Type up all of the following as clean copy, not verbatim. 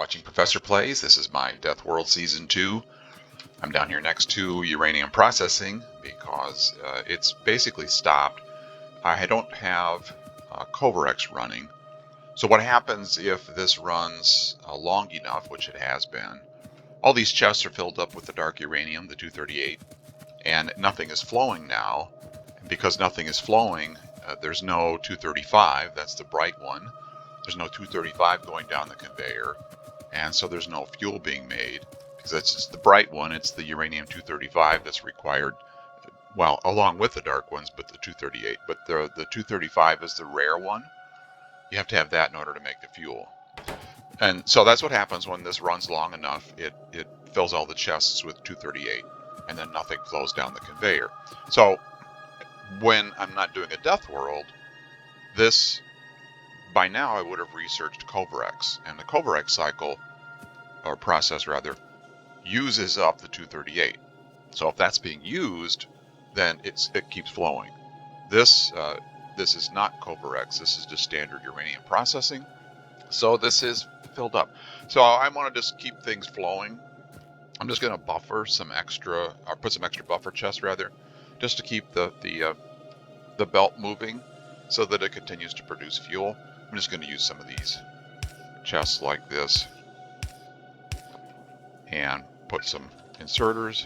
watching Professor Plays. This is my Death World Season 2. I'm down here next to uranium processing because it's basically stopped. I don't have Covarex running. So what happens if this runs long enough, which it has been, all these chests are filled up with the dark uranium, the 238, and nothing is flowing now. And because nothing is flowing, there's no 235, that's the bright one. There's no 235 going down the conveyor, and so there's no fuel being made because that's just the bright one. It's the uranium-235 that's required, well, along with the dark ones, but the 238. But the 235 is the rare one. You have to have that in order to make the fuel. And so that's what happens when this runs long enough. It fills all the chests with 238, and then nothing flows down the conveyor. So when I'm not doing a Death World, this, by now I would have researched Covarex, and the Covarex cycle, or process rather, uses up the 238. So if that's being used, then it keeps flowing. This is not Covarex. This is just standard uranium processing. So this is filled up. So I want to just keep things flowing. I'm just going to buffer some extra, or put some extra buffer chests rather, just to keep the belt moving so that it continues to produce fuel. I'm just going to use some of these chests like this and put some inserters.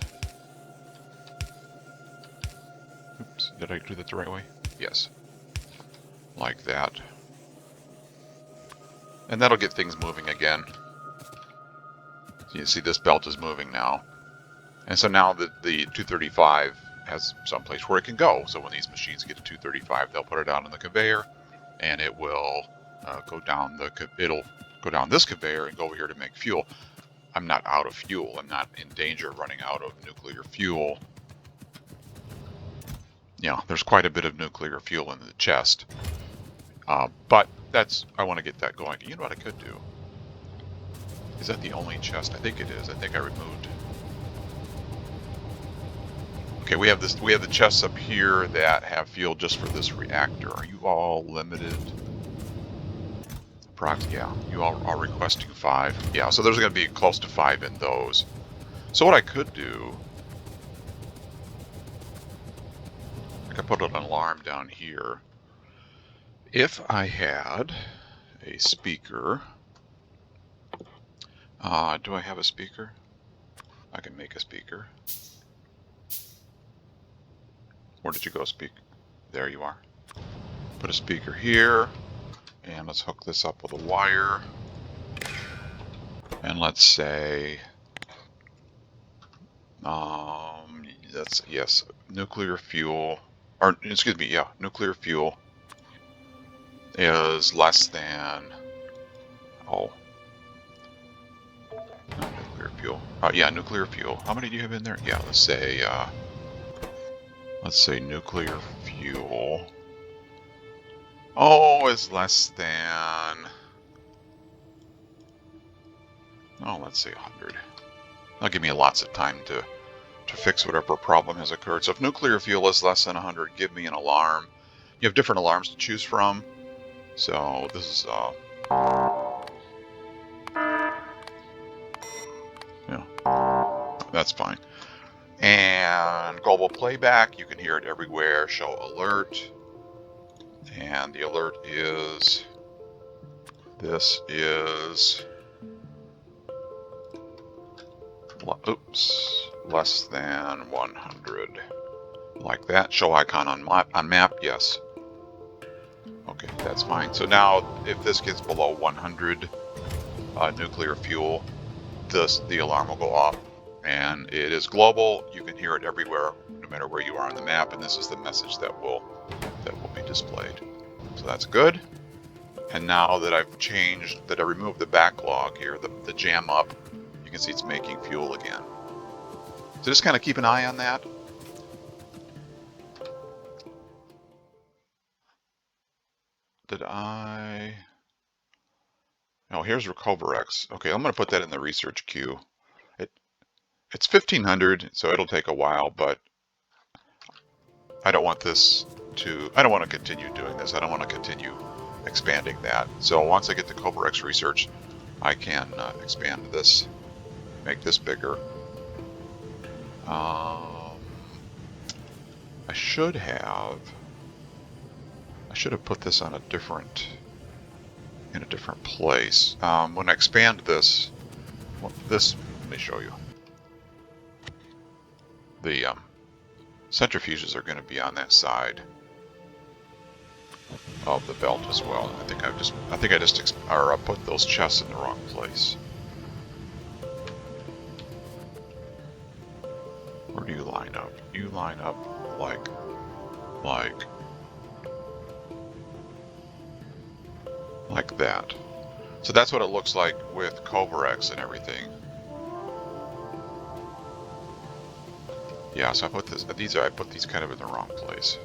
Oops, did I do that the right way? Yes. Like that. And that'll get things moving again. So you see this belt is moving now. And so now the 235 has some place where it can go. So when these machines get to 235, they'll put it out on the conveyor, and it will go down this conveyor and go over here to make fuel. I'm not out of fuel. I'm not in danger of running out of nuclear fuel. Yeah, there's quite a bit of nuclear fuel in the chest. But I want to get that going. You know what I could do? Is that the only chest? I think it is. I think I removed. Okay, we have the chests up here that have fuel just for this reactor. Are you all limited? Yeah, you all are requesting 5. Yeah, so there's going to be close to 5 in those. So what I could do, I could put an alarm down here. If I had a speaker, do I have a speaker? I can make a speaker. Where did you go, speak? There you are. Put a speaker here, and let's hook this up with a wire. And let's say, yes, nuclear fuel, or excuse me, yeah, nuclear fuel is less than, not nuclear fuel. Yeah, nuclear fuel. How many do you have in there? Yeah, let's say nuclear fuel. Is less than, let's say 100. That'll give me lots of time to fix whatever problem has occurred. So if nuclear fuel is less than 100, give me an alarm. You have different alarms to choose from. So this is, yeah, that's fine. And global playback, you can hear it everywhere. Show alert. And the alert is, this is, less than 100. Like that. Show icon on map, yes. Okay, that's fine. So now, if this gets below 100 nuclear fuel, the alarm will go off. And it is global. You can hear it everywhere, no matter where you are on the map. And this is the message that will be displayed. So that's good. And now that I removed the backlog here, the jam up, you can see it's making fuel again. So just kind of keep an eye on that. Here's Recoverex. Okay, I'm going to put that in the research queue. It's 1500, so it'll take a while, but I don't want to continue doing this. I don't want to continue expanding that. So once I get the Covarex research, I can expand this, make this bigger. I should have put this on a different place. When I expand this, let me show you. The centrifuges are going to be on that side of the belt as well. I think I just put those chests in the wrong place. Where do you line up? You line up like that. So that's what it looks like with Covarex and everything. Yeah, so I put I put these kind of in the wrong place.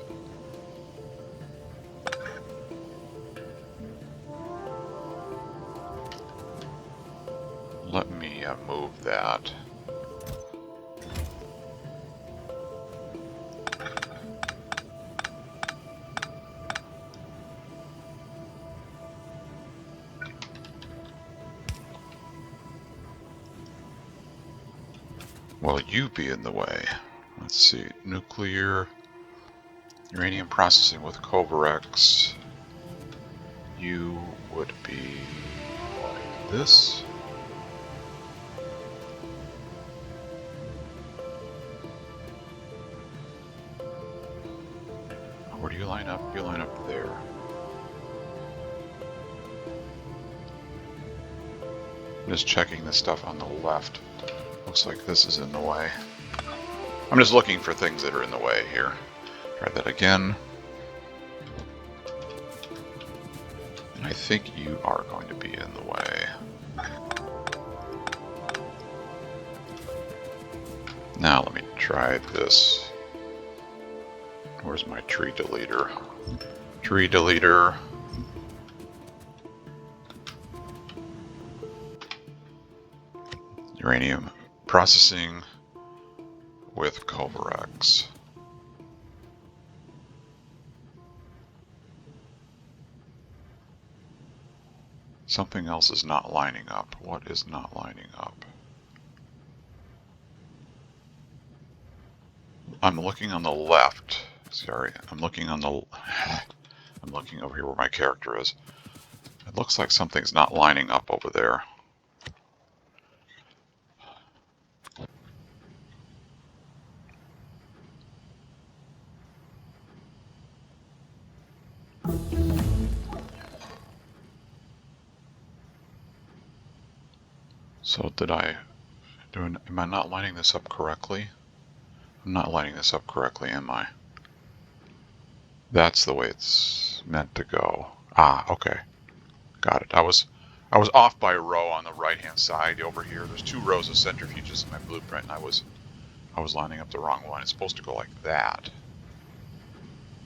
Let me move that. Will you be in the way? Let's see. Nuclear uranium processing with Covarex. You would be like this. Where do you line up? You line up there. I'm just checking the stuff on the left. Looks like this is in the way. I'm just looking for things that are in the way here. Try that again. And I think you are going to be in the way. Now let me try this. Where's my tree deleter? Tree deleter. Uranium processing with Covarex. Something else is not lining up. What is not lining up? I'm looking on the left. Sorry, I'm looking over here where my character is. It looks like something's not lining up over there. So am I not lining this up correctly? I'm not lining this up correctly, am I? That's the way it's meant to go. Ah, okay. Got it. I was off by a row on the right-hand side over here. There's 2 rows of centrifuges in my blueprint, and I was lining up the wrong one. It's supposed to go like that.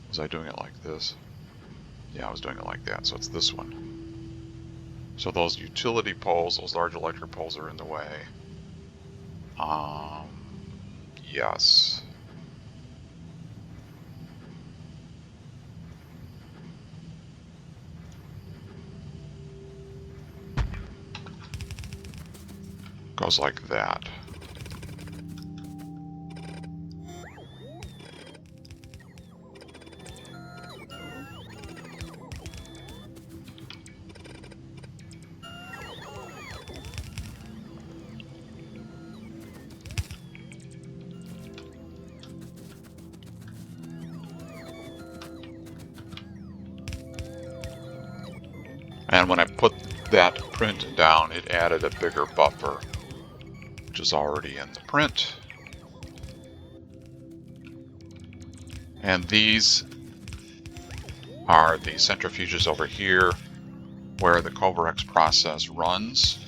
Was I doing it like this? Yeah, I was doing it like that, so it's this one. So those utility poles, those large electric poles are in the way. Yes. Goes like that. And when I put that print down, it added a bigger buffer, which is already in the print. And these are the centrifuges over here where the Covarex process runs.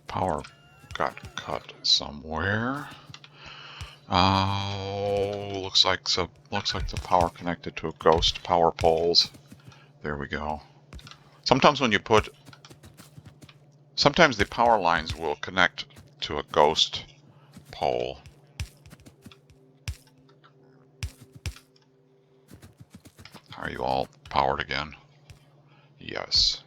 Power got cut somewhere. Oh, looks like the power connected to a ghost power poles. There we go. Sometimes sometimes the power lines will connect to a ghost pole. Are you all powered again? Yes.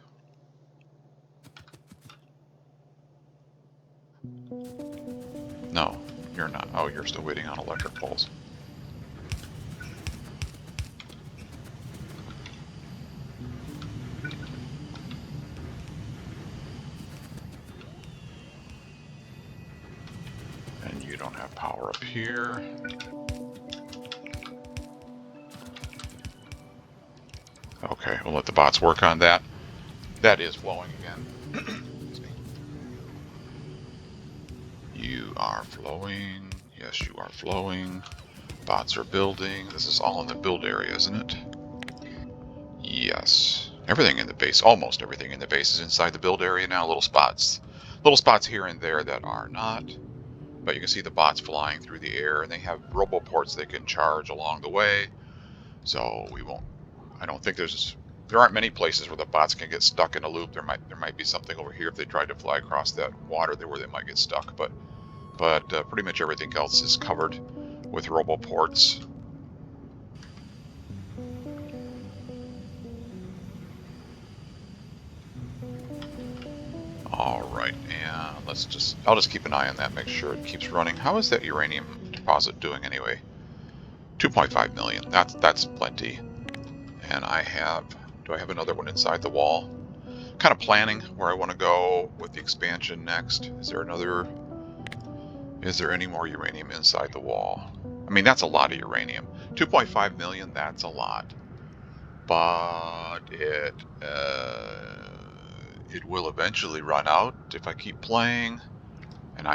No, you're not. Oh, you're still waiting on electric poles. And you don't have power up here. Okay, we'll let the bots work on that. That is flowing again. You are flowing. Yes, you are flowing. Bots are building. This is all in the build area, isn't it? Yes. Everything in the base, almost everything in the base is inside the build area now. Little spots here and there that are not. But you can see the bots flying through the air, and they have roboports they can charge along the way. So we won't. I don't think there aren't many places where the bots can get stuck in a loop. There might be something over here if they tried to fly across that water there where they might get stuck. But pretty much everything else is covered with roboports. All right, and I'll just keep an eye on that, make sure it keeps running. How is that uranium deposit doing anyway? 2.5 million. That's plenty. And do I have another one inside the wall? Kind of planning where I want to go with the expansion next. Is there any more uranium inside the wall? I mean, that's a lot of uranium. 2.5 million, that's a lot. But it will eventually run out if I keep playing. And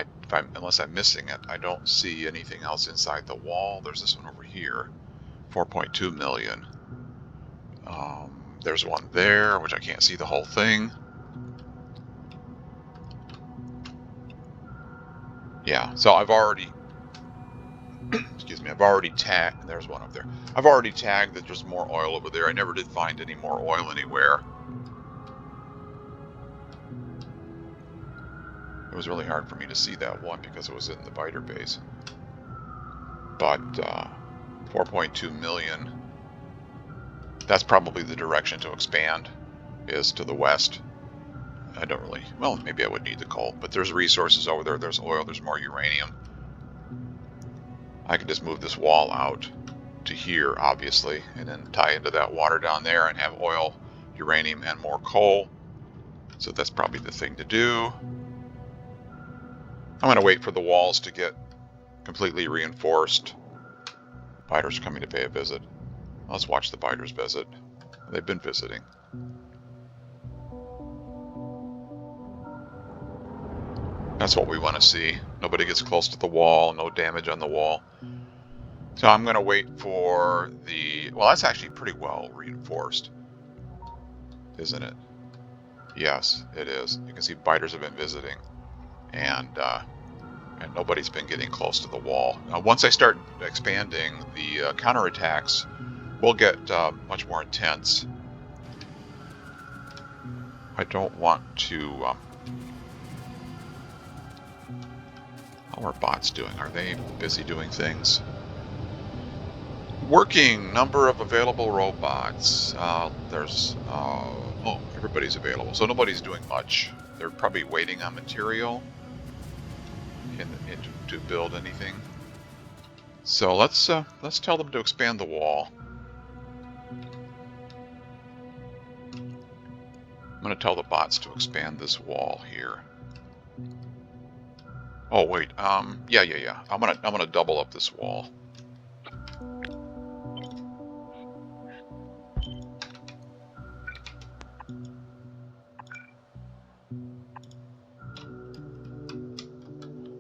unless I'm missing it, I don't see anything else inside the wall. There's this one over here, 4.2 million. There's one there, which I can't see the whole thing. Yeah, so I've already, excuse me, I've already tagged, there's one up there. I've already tagged that there's more oil over there. I never did find any more oil anywhere. It was really hard for me to see that one because it was in the biter base. But 4.2 million, that's probably the direction to expand, is to the west. I don't really, well, maybe I would need the coal, but there's resources over there. There's oil, there's more uranium. I can just move this wall out to here, obviously, and then tie into that water down there and have oil, uranium, and more coal. So that's probably the thing to do. I'm going to wait for the walls to get completely reinforced. Biters coming to pay a visit. Let's watch the biters visit. They've been visiting. That's what we want to see. Nobody gets close to the wall, no damage on the wall. So I'm going to wait for well, that's actually pretty well reinforced, isn't it? Yes, it is. You can see biters have been visiting, and nobody's been getting close to the wall. Once I start expanding, the counterattacks will get much more intense. I don't want to... how are bots doing? Are they busy doing things? Working number of available robots. Oh, everybody's available, so nobody's doing much. They're probably waiting on material to build anything. So let's tell them to expand the wall. I'm going to tell the bots to expand this wall here. Oh wait, yeah. I'm gonna double up this wall.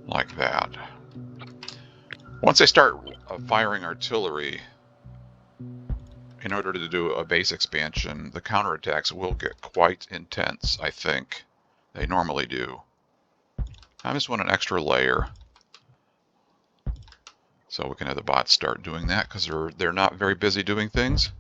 Like that. Once I start firing artillery, in order to do a base expansion, the counterattacks will get quite intense, I think. They normally do. I just want an extra layer. So we can have the bots start doing that because they're not very busy doing things.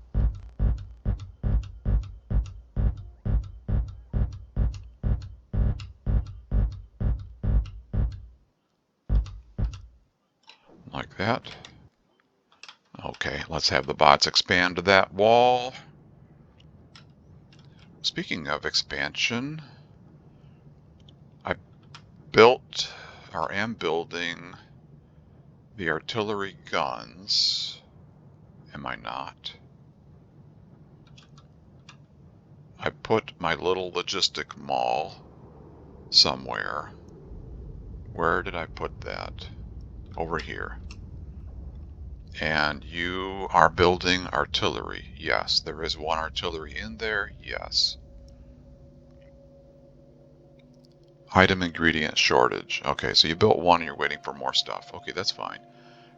Like that. Okay, let's have the bots expand to that wall. Speaking of expansion, I built, or am building, the artillery guns. Am I not? I put my little logistic mall somewhere. Where did I put that? Over here. And you are building artillery. Yes, there is one artillery in there. Yes. Item ingredient shortage. Okay, so you built one and you're waiting for more stuff. Okay, that's fine.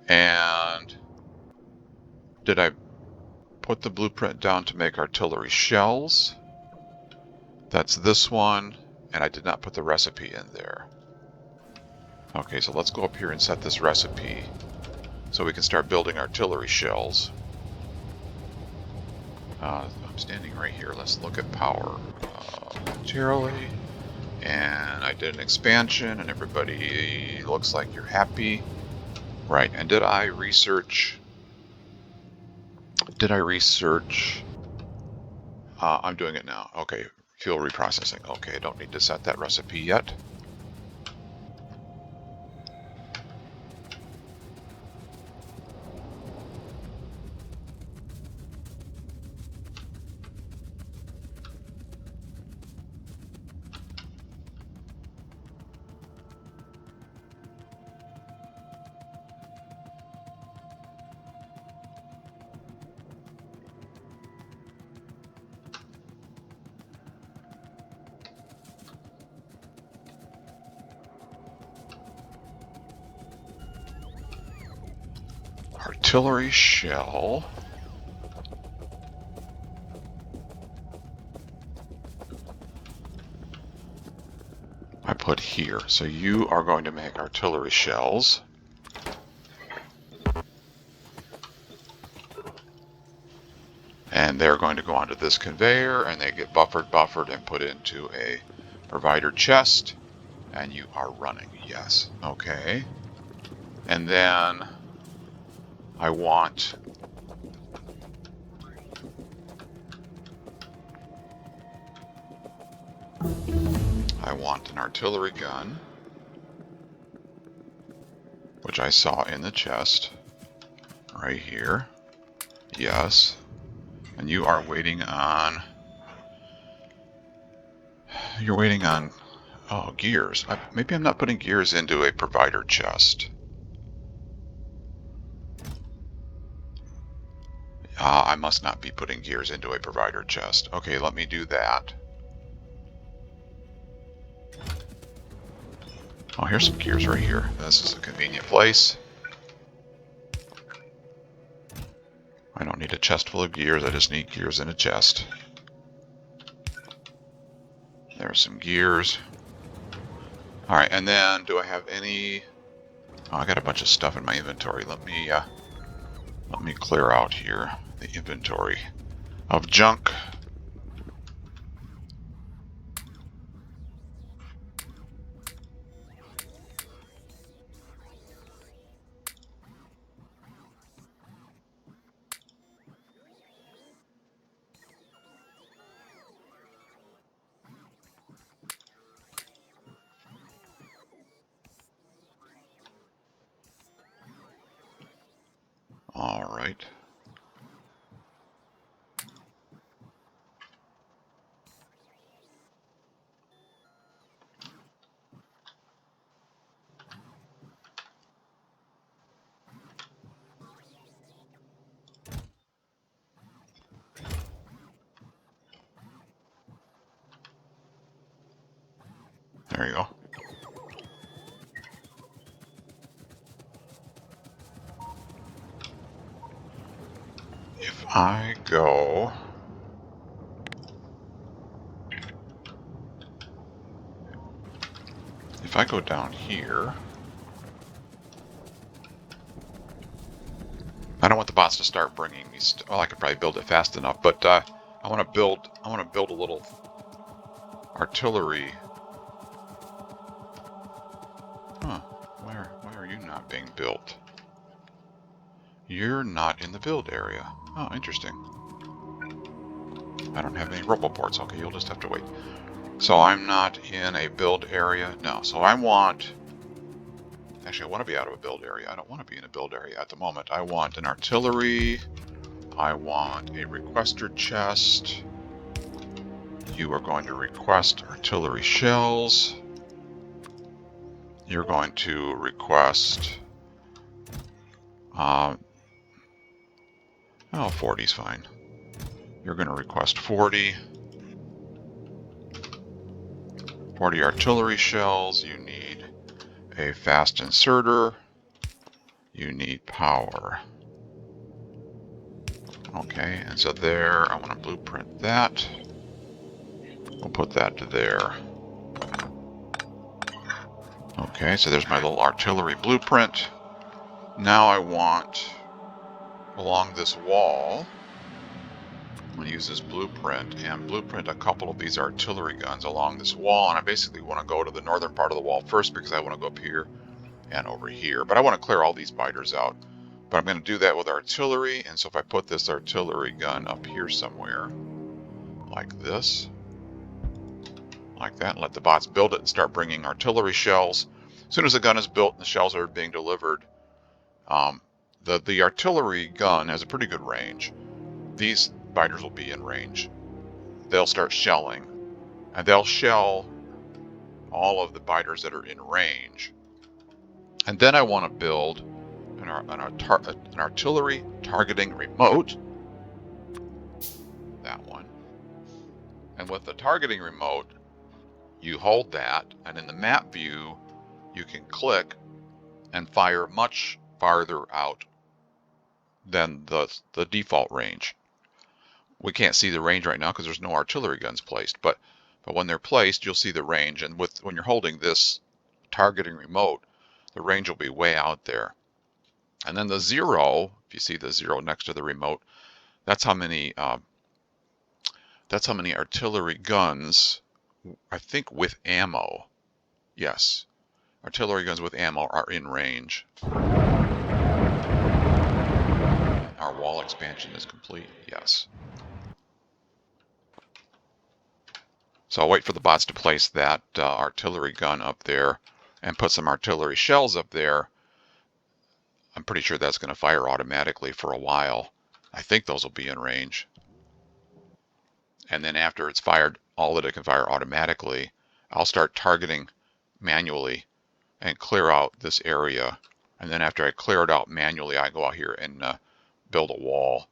And did I put the blueprint down to make artillery shells? That's this one, and I did not put the recipe in there. Okay, so let's go up here and set this recipe so we can start building artillery shells. I'm standing right here. Let's look at power materially. And I did an expansion, and everybody looks like you're happy. Right, and did I research... I'm doing it now. Okay, fuel reprocessing. Okay, I don't need to set that recipe yet. Artillery shell. I put here. So you are going to make artillery shells. And they're going to go onto this conveyor, and they get buffered, and put into a provider chest. And you are running. Yes. Okay. And then I want an artillery gun, which I saw in the chest right here. Yes. And you are waiting on... You're waiting on... Oh, gears. Maybe I'm not putting gears into a provider chest. I must not be putting gears into a provider chest. Okay, let me do that. Oh, here's some gears right here. This is a convenient place. I don't need a chest full of gears, I just need gears in a chest. There's some gears. Alright, and then do I have any... Oh, I got a bunch of stuff in my inventory. Let me clear out here the inventory of junk. All right. There you go. If I go... If I go down here... want the bots to start bringing me. Well, I could probably build it fast enough, but I want to build a little artillery. Huh? Why are you not being built? You're not in the build area. Oh, interesting. I don't have any roboports. Okay, you'll just have to wait. So I'm not in a build area. No. So I want. Actually, I want to be out of a build area. I don't want to be in a build area at the moment. I want an artillery. I want a requester chest. You are going to request artillery shells. You're going to request. Oh, 40 is fine. You're going to request 40 artillery shells. You need a fast inserter. You need power. Okay, and so there, I want to blueprint that. We'll put that to there. Okay, so there's my little artillery blueprint. Now I want, along this wall, I'm going to use this blueprint and blueprint a couple of these artillery guns along this wall. And I basically want to go to the northern part of the wall first because I want to go up here and over here. But I want to clear all these biters out. But I'm going to do that with artillery. And so if I put this artillery gun up here somewhere, like this, like that, and let the bots build it and start bringing artillery shells. As soon as the gun is built and the shells are being delivered, the artillery gun has a pretty good range. These biters will be in range. They'll start shelling, and they'll shell all of the biters that are in range. And then I want to build an artillery targeting remote. That one. And with the targeting remote, you hold that, and in the map view, you can click and fire much farther out than the default range. We can't see the range right now because there's no artillery guns placed, but when they're placed, you'll see the range. And when you're holding this targeting remote, the range will be way out there. And then the 0, if you see the 0 next to the remote, that's how many artillery guns, I think, with ammo. Yes, artillery guns with ammo are in range. Our wall expansion is complete. Yes. So I'll wait for the bots to place that artillery gun up there and put some artillery shells up there. I'm pretty sure that's going to fire automatically for a while. I think those will be in range. And then after it's fired, all that it can fire automatically, I'll start targeting manually and clear out this area. And then after I clear it out manually, I go out here and build a wall.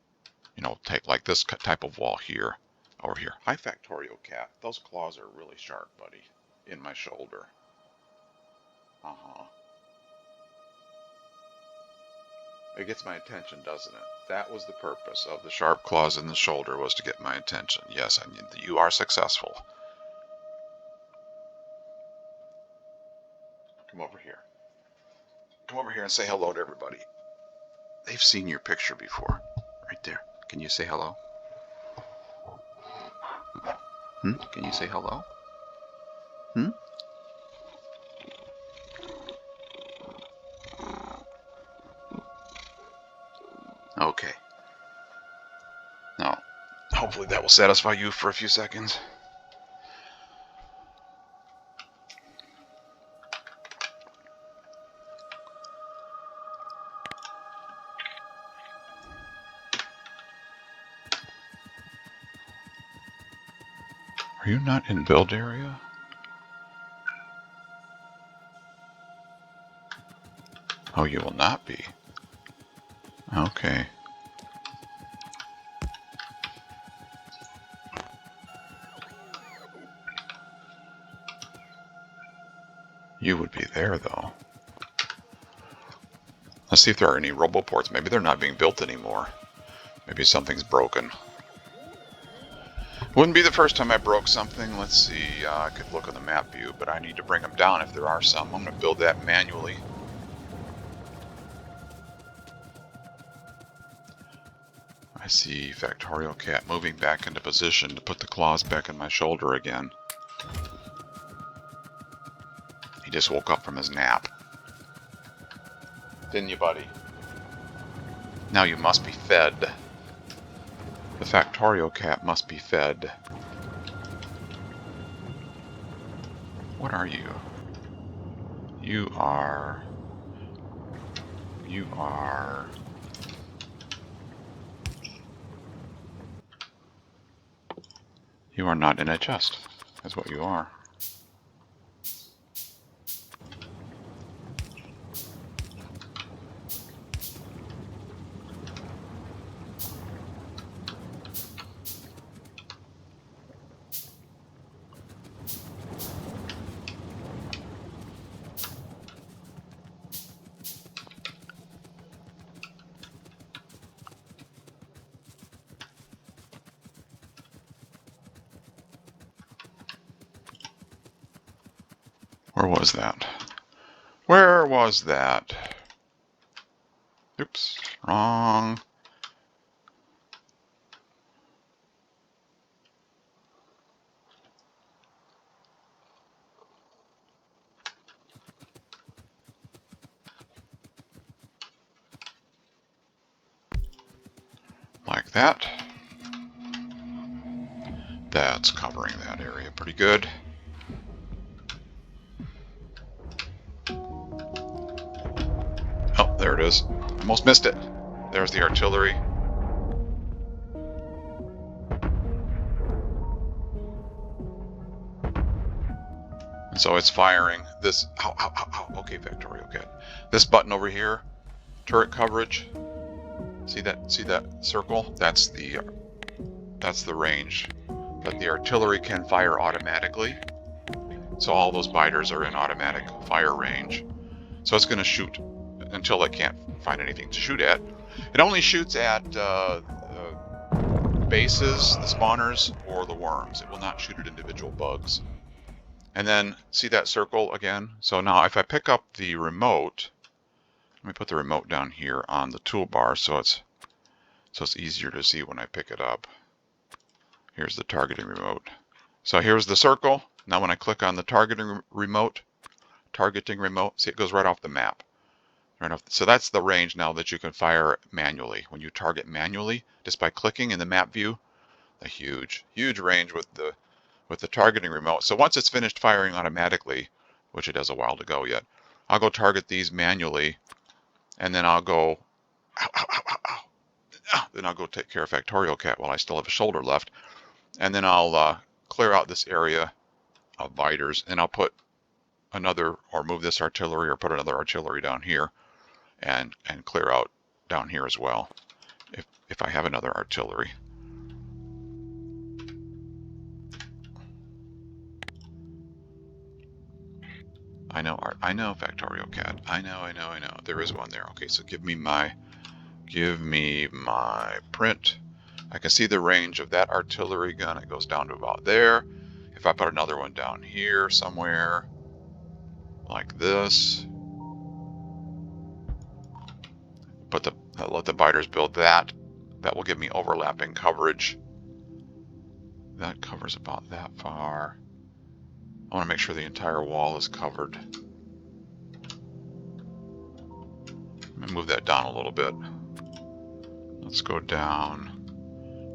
You know, take like this type of wall here, over here. Hi, Factorio Cat. Those claws are really sharp, buddy. In my shoulder. It gets my attention, doesn't it? That was the purpose of the sharp claws in the shoulder, was to get my attention. Yes, I mean, you are successful. Come over here. Come over here and say hello to everybody. They've seen your picture before. Right there. Can you say hello? Can you say hello? Okay. Now, hopefully that will satisfy you for a few seconds. Are you not in build area? Oh, you will not be. Okay. You would be there, though. Let's see if there are any roboports. Maybe they're not being built anymore. Maybe something's broken. Wouldn't be the first time I broke something. Let's see. I could look on the map view, but I need to bring them down if there are some. I'm going to build that manually. see Factorio Cat moving back into position to put the claws back in my shoulder again. He just woke up from his nap. Didn't you, buddy? Now you must be fed. The Factorio Cat must be fed. What are you? You are not in a chest, is what you are. Where was that? Where was that? Oops, wrong. Like that. That's covering that area pretty good. Oh, there it is. Almost missed it. There's the artillery. And so it's firing this. Ow, ow, ow, ow. Okay, Factorio Cat. This button over here, turret coverage. See that circle? That's the range that the artillery can fire automatically. So all those biters are in automatic fire range. So it's going to shoot until it can't find anything to shoot at. It only shoots at bases, the spawners, or the worms. It will not shoot at individual bugs. And then see that circle again? So now if I pick up the remote, let me put the remote down here on the toolbar so it's easier to see when I pick it up. Here's the targeting remote. So here's the circle. Now when I click on the targeting remote, see it goes right off the map. Right off. So that's the range now that you can fire manually. When you target manually, just by clicking in the map view, a huge range with the targeting remote. So once it's finished firing automatically, which it has a while to go yet, I'll go target these manually, and then I'll go, ow, ow, ow, ow, ow. Then I'll go take care of Factorio Cat while I still have a shoulder left. And then I'll clear out this area of biters, and I'll put another, or move this artillery, or put another artillery down here, and clear out down here as well, if I have another artillery. I know Factorio Cat. I know. There is one there. Okay, so give me my print. I can see the range of that artillery gun. It goes down to about there. If I put another one down here somewhere, like this, let the biters build that. That will give me overlapping coverage. That covers about that far. I want to make sure the entire wall is covered. Let me move that down a little bit. Let's go down.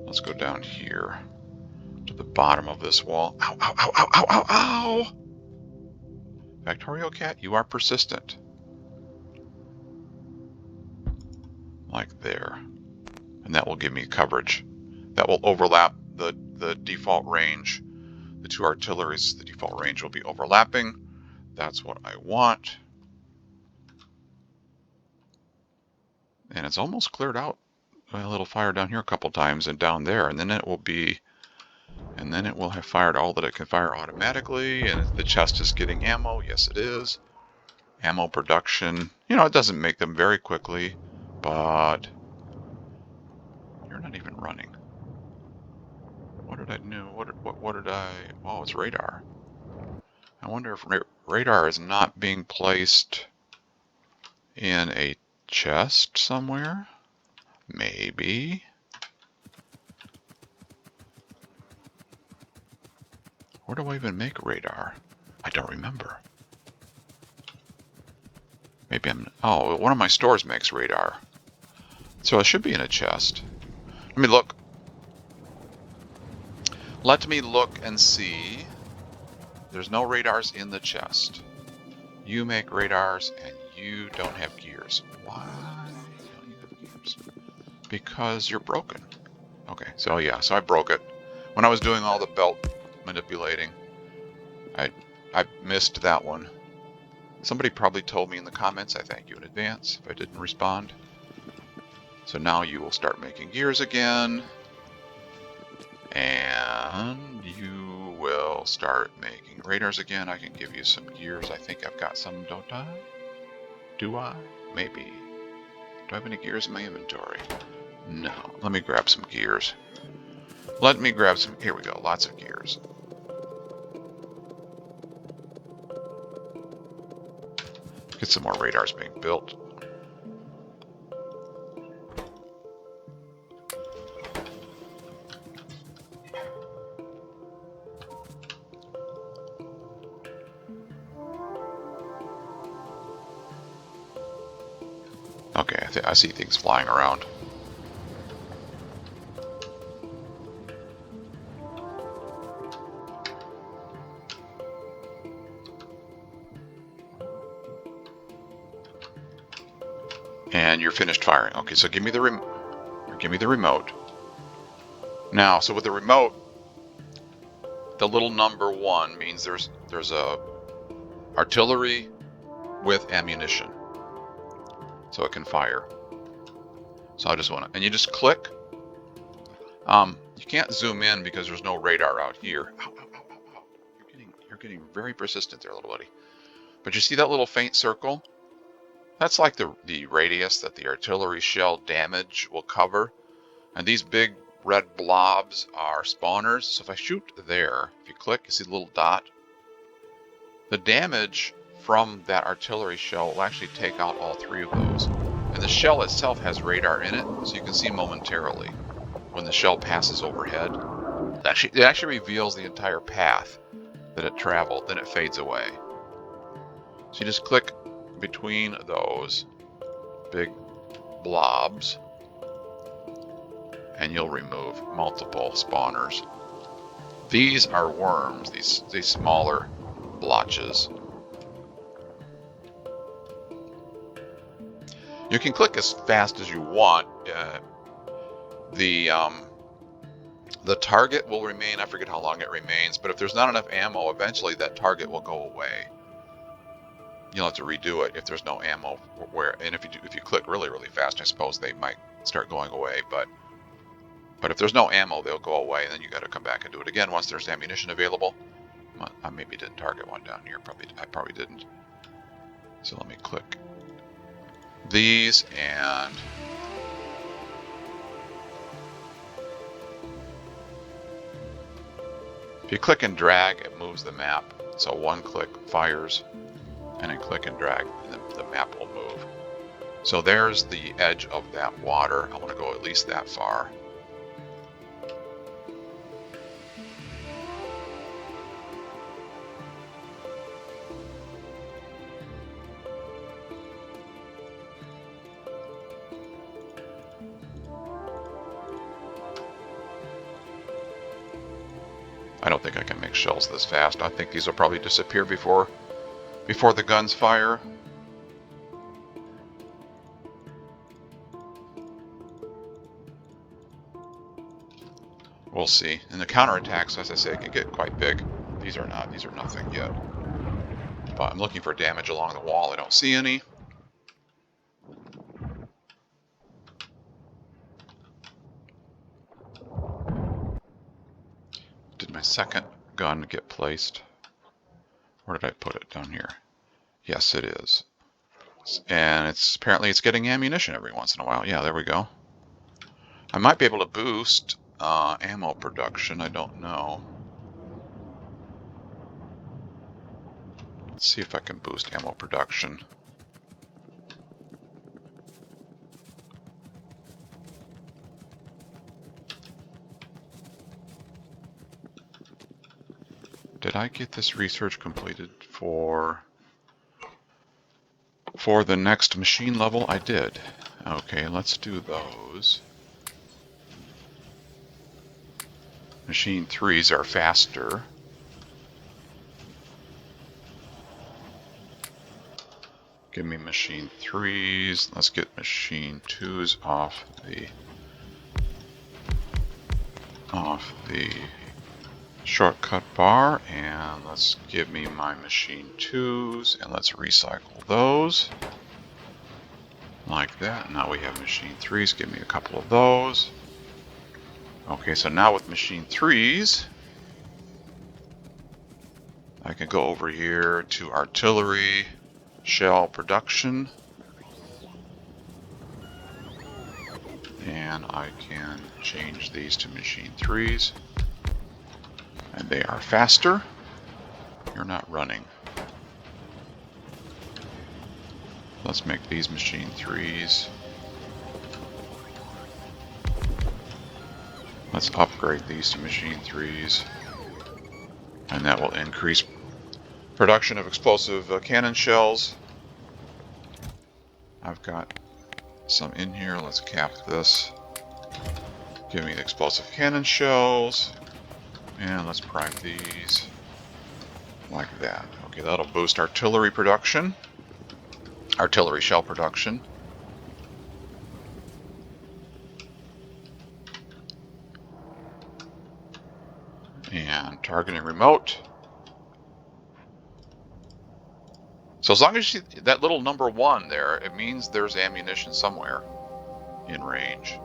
Let's go down here to the bottom of this wall. Ow, ow, ow, ow, ow, ow, ow! Factorio Cat, you are persistent. Like there. And that will give me coverage. That will overlap the default range. The two artilleries, the default range will be overlapping. That's what I want. And it's almost cleared out. A little fire down here a couple times and down there, and then it will have fired all that it can fire automatically. And the chest is getting ammo. Yes, it is. Ammo production. It doesn't make them very quickly, but you're not even running. What did I do? What did I? Oh, it's radar. I wonder if radar is not being placed in a chest somewhere. Maybe. Where do I even make radar? I don't remember. Maybe oh, one of my stores makes radar. So it should be in a chest. Let me look. Let me look and see. There's no radars in the chest. You make radars and you don't have gears. Why don't you have gears? Because you're broken. Okay, so yeah, so I broke it. When I was doing all the belt manipulating, I missed that one. Somebody probably told me in the comments. I thank you in advance if I didn't respond. So now you will start making gears again. And you will start making radars again. I can give you some gears. I think I've got some, don't I? Do I? Maybe. Do I have any gears in my inventory? No. Let me grab some gears. Let me grab some. Here we go. Lots of gears. Get some more radars being built. Okay, I see things flying around. And you're finished firing. Okay, so give me the remote. Now, so with the remote, the little number 1 means there's a artillery with ammunition, so it can fire. So I just want to, and you just click. You can't zoom in because there's no radar out here. Ow, ow, ow, ow, ow. You're getting very persistent there, little buddy. But you see that little faint circle? That's like the radius that the artillery shell damage will cover. And these big red blobs are spawners. So if I shoot there, if you click, you see the little dot? The damage from that artillery shell will actually take out all 3 of those. And the shell itself has radar in it, so you can see momentarily when the shell passes overhead. It actually reveals the entire path that it traveled, then it fades away. So you just click between those big blobs and you'll remove multiple spawners. These are worms, these smaller blotches. You can click as fast as you want. The target will remain. I forget how long it remains, but if there's not enough ammo, eventually that target will go away. You'll have to redo it if there's no ammo. And if you click really fast, I suppose they might start going away. But if there's no ammo, they'll go away, and then you got to come back and do it again once there's ammunition available. I maybe didn't target one down here. I probably didn't. So let me click these and if you click and drag, it moves the map. So one click fires, and then click and drag, and the map will move. So there's the edge of that water. I want to go at least that far. I don't think I can make shells this fast. I think these will probably disappear before the guns fire. We'll see. And the counterattacks, as I say, can get quite big. These are nothing yet. But I'm looking for damage along the wall. I don't see any. Did my second gun get placed? Where did I put it? Down here. Yes, it is. And apparently it's getting ammunition every once in a while. Yeah, there we go. I might be able to boost ammo production. I don't know. Let's see if I can boost ammo production. Did I get this research completed for the next machine level? I did. Okay, let's do those. Machine 3s are faster. Give me machine 3s. Let's get machine 2s off the shortcut bar, and let's give me my machine 2s, and let's recycle those like that. Now we have machine 3s. Give me a couple of those. Okay, so now with machine 3s, I can go over here to artillery shell production, and I can change these to machine 3s, and they are faster. You're not running. Let's make these machine 3s. Let's upgrade these to machine 3s, and that will increase production of explosive cannon shells. I've got some in here. Let's cap this. Give me the explosive cannon shells, and let's prime these like that. Okay, that'll boost artillery production, artillery shell production. And targeting remote. So as long as you see that little number 1 there, it means there's ammunition somewhere in range.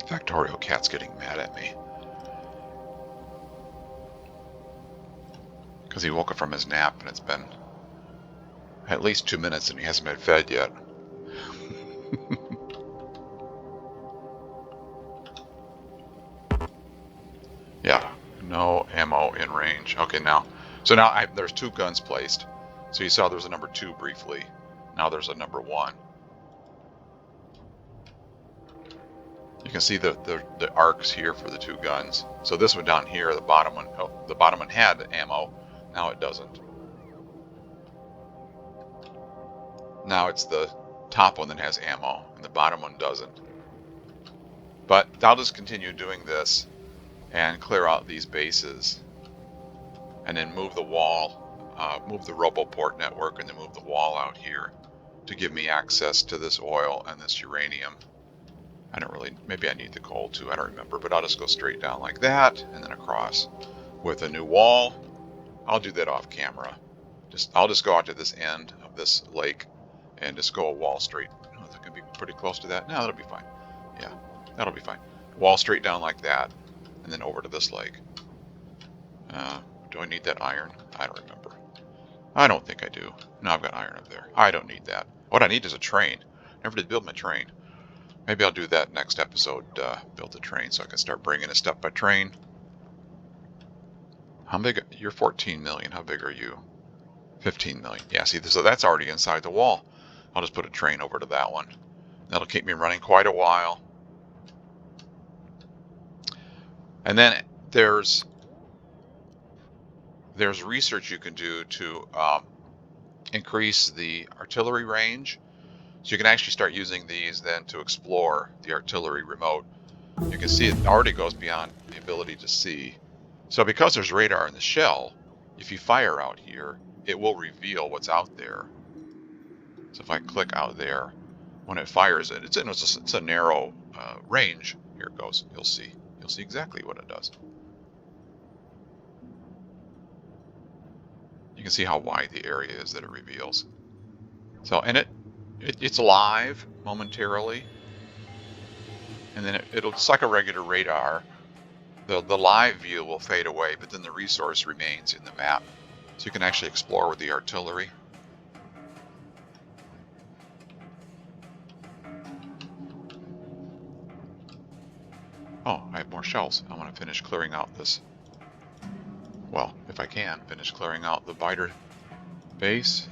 Factorio cat's getting mad at me because he woke up from his nap and it's been at least 2 minutes and he hasn't been fed yet. Yeah, no ammo in range. Okay, now, so now there's 2 guns placed. So you saw there's a number 2 briefly. Now there's a number 1. You can see the arcs here for the 2 guns. So this one down here, the bottom one, the bottom one had ammo. Now it doesn't. Now it's the top one that has ammo, and the bottom one doesn't. But I'll just continue doing this and clear out these bases, and then move the wall, move the RoboPort network, and then move the wall out here to give me access to this oil and this uranium. I don't really, maybe I need the coal too, I don't remember, but I'll just go straight down like that and then across with a new wall. I'll do that off camera. I'll just go out to this end of this lake and just go a wall straight. Oh, that can be pretty close to that. No, that'll be fine. Yeah, that'll be fine. Wall straight down like that and then over to this lake. Do I need that iron? I don't remember. I don't think I do. No, I've got iron up there. I don't need that. What I need is a train. Never did build my train. Maybe I'll do that next episode, build a train so I can start bringing this stuff by train. How big? You're 14 million. How big are you? 15 million. Yeah, see, so that's already inside the wall. I'll just put a train over to that one. That'll keep me running quite a while. And then there's research you can do to increase the artillery range. So you can actually start using these then to explore the artillery remote. You can see it already goes beyond the ability to see. So because there's radar in the shell, if you fire out here, it will reveal what's out there. So if I click out there, when it fires it, it's a narrow range. Here it goes. You'll see exactly what it does. You can see how wide the area is that it reveals. So, and it's live momentarily, and then it'll just like a regular radar. The live view will fade away, but then the resource remains in the map, so you can actually explore with the artillery. Oh, I have more shells. I want to finish clearing out this. Well, if I can, finish clearing out the biter base.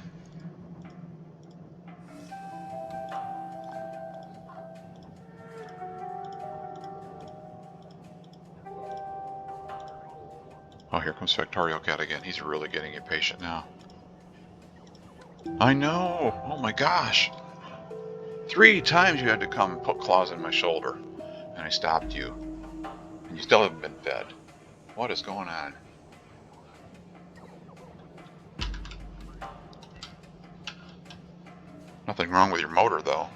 Oh, here comes Factorio Cat again. He's really getting impatient now. I know! Oh my gosh! 3 times you had to come put claws in my shoulder, and I stopped you. And you still haven't been fed. What is going on? Nothing wrong with your motor, though.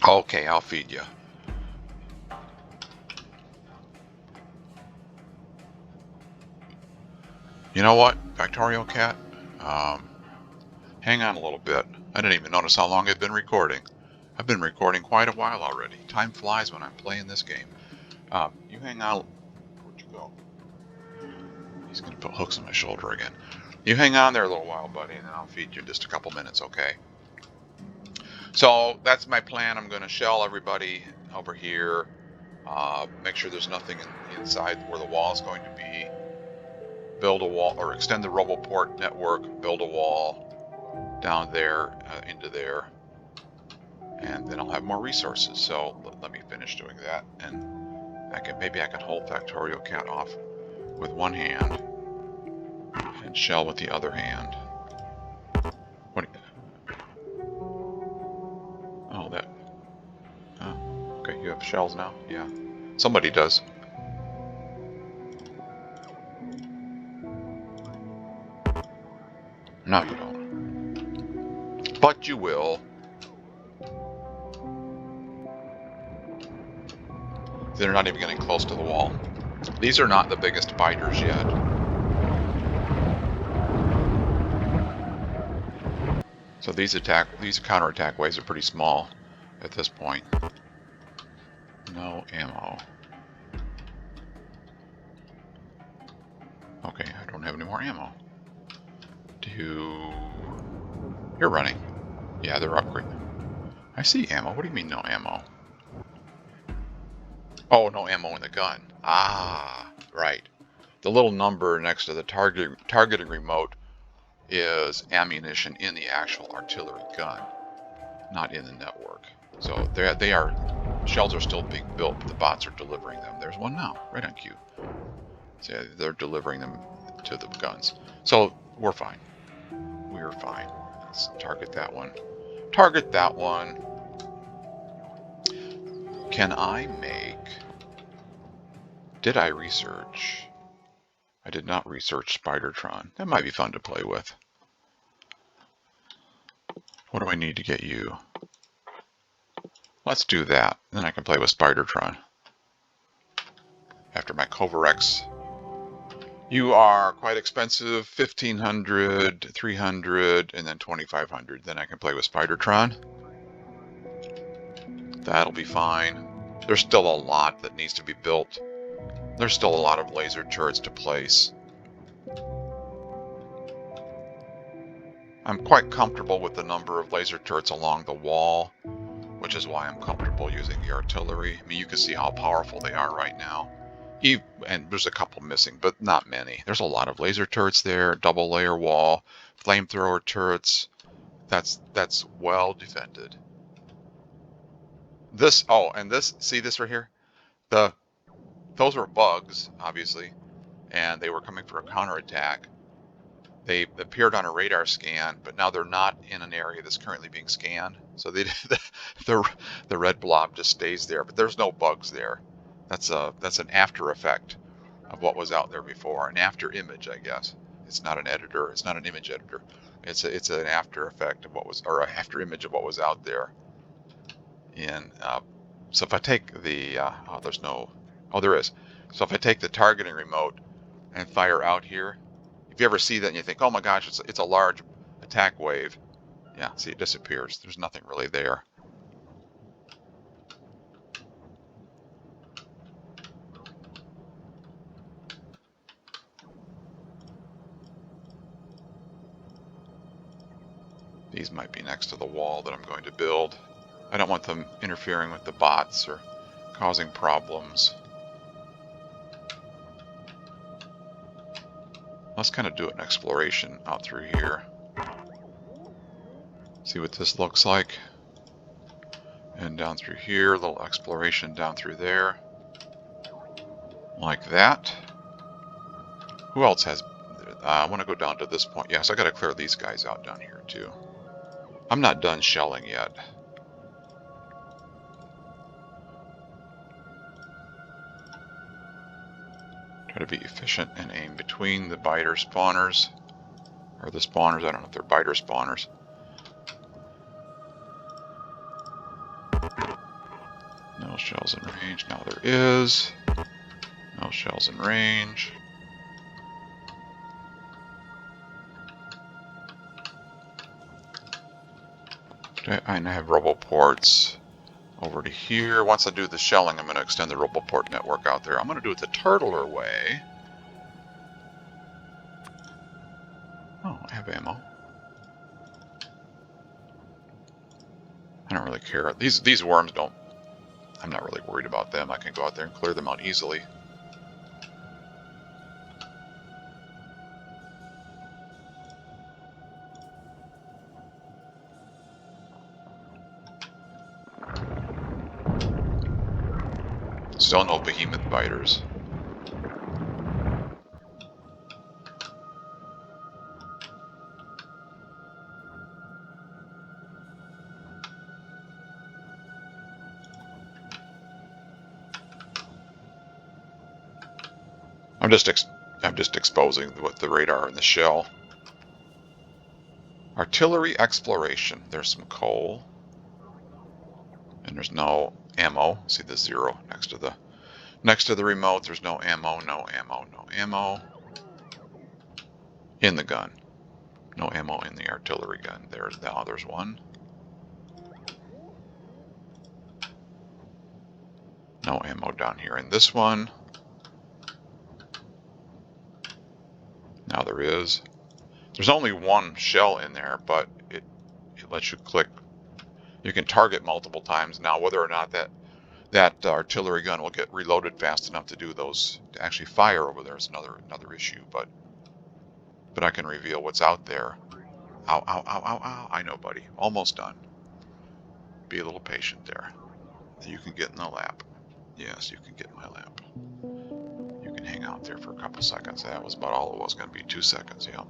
Okay, I'll feed you. You know what, Factorio Cat? Hang on a little bit. I didn't even notice how long I've been recording. I've been recording quite a while already. Time flies when I'm playing this game. You hang on. Where'd you go? He's going to put hooks on my shoulder again. You hang on there a little while, buddy, and then I'll feed you in just a couple minutes, okay? So that's my plan. I'm going to shell everybody over here. Make sure there's nothing inside where the wall is going to be. Build a wall, or extend the RoboPort network. Build a wall down there into there, and then I'll have more resources. So let me finish doing that, and maybe I can hold Factorio Cat off with one hand and shell with the other hand. What? Oh, that. Oh, okay. You have shells now. Yeah, somebody does. No, you don't. But you will. They're not even getting close to the wall. These are not the biggest biters yet. So these counterattack waves are pretty small at this point. No ammo. Okay, I don't have any more ammo. You're running. Yeah, they're upgrading. I see ammo. What do you mean no ammo? Oh, no ammo in the gun. Ah, right. The little number next to the targeting remote is ammunition in the actual artillery gun, not in the network. So shells are still being built, but the bots are delivering them. There's one now, right on cue. So they're delivering them to the guns. So we're fine. We're fine. Let's target that one. Target that one. Can I make... Did I research? I did not research Spidertron. That might be fun to play with. What do I need to get you? Let's do that. Then I can play with Spidertron. After my Covarex. You are quite expensive. 1,500, 300, and then 2,500. Then I can play with Spidertron. That'll be fine. There's still a lot that needs to be built. There's still a lot of laser turrets to place. I'm quite comfortable with the number of laser turrets along the wall, which is why I'm comfortable using the artillery. I mean, you can see how powerful they are right now. And there's a couple missing, but not many. There's a lot of laser turrets there, double layer wall, flamethrower turrets. That's well defended. See this right here? Those were bugs, obviously, and they were coming for a counterattack. They appeared on a radar scan, but now they're not in an area that's currently being scanned. So the red blob just stays there, but there's no bugs there. That's an after effect of what was out there before, an after image, I guess. It's not an editor. It's not an image editor. It's an after effect of what was, or an after image of what was out there. So if I take the there is. So if I take the targeting remote and fire out here. If you ever see that and you think, oh my gosh, it's a large attack wave. Yeah, see, it disappears. There's nothing really there. These might be next to the wall that I'm going to build. I don't want them interfering with the bots or causing problems. Let's kind of do an exploration out through here. See what this looks like. And down through here, a little exploration down through there. Like that. Who else has... I want to go down to this point. Yes, I got to clear these guys out down here too. I'm not done shelling yet. Try to be efficient and aim between the biter spawners. Or the spawners, I don't know if they're biter spawners. No shells in range. Now there is. No shells in range. I have roboports over to here. Once I do the shelling, I'm going to extend the roboport network out there. I'm going to do it the turtler way. Oh, I have ammo. I don't really care. These worms don't... I'm not really worried about them. I can go out there and clear them out easily. Still no behemoth biters. I'm just exposing what the radar in the shell. Artillery exploration. There's some coal. And there's no ammo. See the 0 next to the remote. There's no ammo, no ammo, no ammo. In the gun. No ammo in the artillery gun. There's one. No ammo down here in this one. Now there is. There's only one shell in there, but it lets you click. You can target multiple times. Now, whether or not that artillery gun will get reloaded fast enough to do those, to actually fire over there is another issue. But I can reveal what's out there. Ow, ow, ow, ow, ow. I know, buddy. Almost done. Be a little patient there. You can get in the lap. Yes, you can get in my lap. You can hang out there for a couple seconds. That was about all it was going to be. 2 seconds, yep.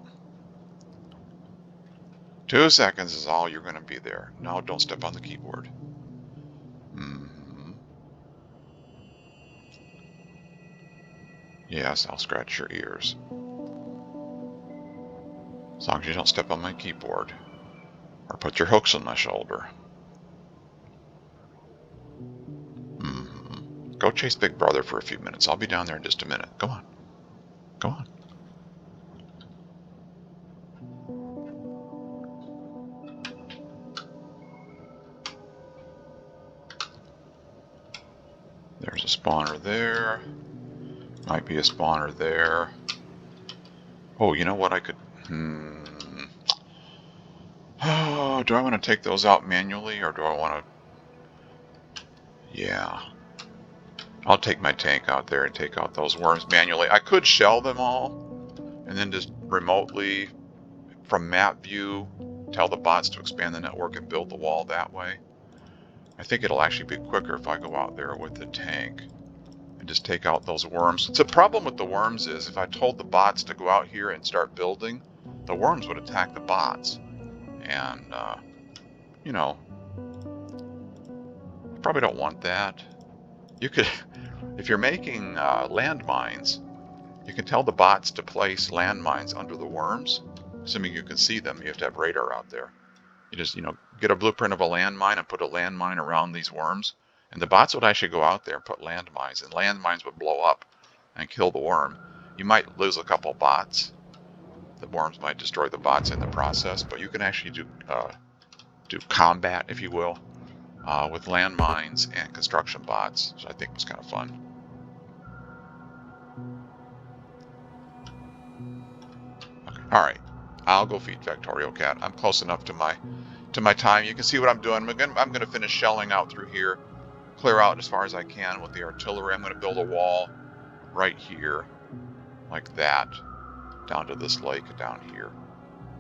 2 seconds is all you're going to be there. No, don't step on the keyboard. Yes, I'll scratch your ears. As long as you don't step on my keyboard. Or put your hooks on my shoulder. Go chase Big Brother for a few minutes. I'll be down there in just a minute. Go on. Go on. There's a spawner there. Might be a spawner there. Oh, you know what I could... Oh, do I want to take those out manually, or do I want to... Yeah. I'll take my tank out there and take out those worms manually. I could shell them all, and then just remotely, from map view, tell the bots to expand the network and build the wall that way. I think it'll actually be quicker if I go out there with the tank and just take out those worms. The problem with the worms is if I told the bots to go out here and start building, the worms would attack the bots. And, you know, I probably don't want that. You could, if you're making landmines, you can tell the bots to place landmines under the worms, assuming you can see them. You have to have radar out there. You just, get a blueprint of a landmine and put a landmine around these worms, and the bots would actually go out there and put landmines, and landmines would blow up and kill the worm. You might lose a couple bots. The worms might destroy the bots in the process, but you can actually do combat, if you will, with landmines and construction bots, which I think was kind of fun. Okay. All right. I'll go feed Factorio Cat. I'm close enough to my time. You can see what I'm doing. I'm gonna finish shelling out through here, clear out as far as I can with the artillery. I'm gonna build a wall right here, like that, down to this lake down here.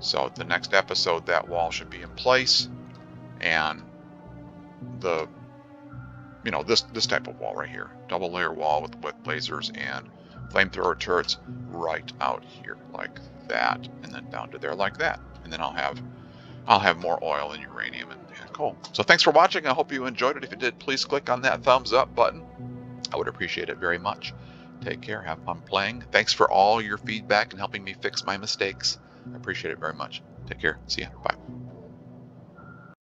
So the next episode, that wall should be in place, and the this type of wall right here, double layer wall with lasers and flamethrower turrets right out here like that, and then down to there like that, and then I'll have more oil and uranium and coal. So thanks for watching. I hope you enjoyed it. If you did, please click on that thumbs up button. I would appreciate it very much. Take care. Have fun playing. Thanks for all your feedback and helping me fix my mistakes. I appreciate it very much. Take care. See ya. Bye.